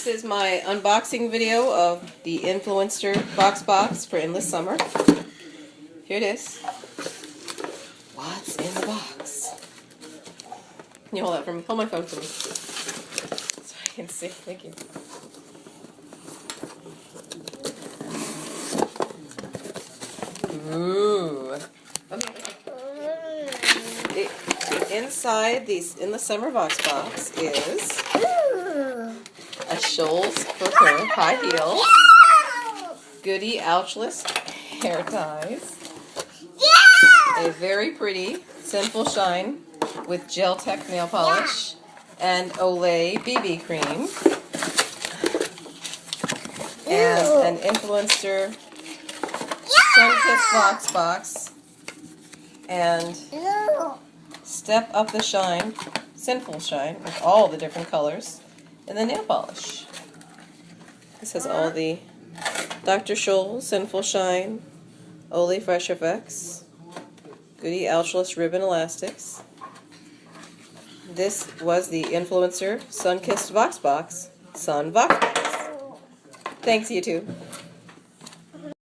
This is my unboxing video of the Influencer Box for Endless Summer. Here it is. What's in the box? Can you hold that for me? Hold my phone for me so I can see. Thank you. Ooh. Okay. Inside these Endless Summer box is a Scholl's for her high heels, Goody Ouchless hair ties, a very pretty Sinful Shine with Gel Tech nail polish, and Olay BB cream, and an Influencer Sunkissed box, and Step Up the Shine, Sinful Shine, with all the different colors, and the nail polish. This has all the Dr. Scholl's Sinful Shine, Olay Fresh FX, Goody Ouchless ribbon elastics. This was the Influencer Sunkissed box, Sun Box. Thanks, YouTube.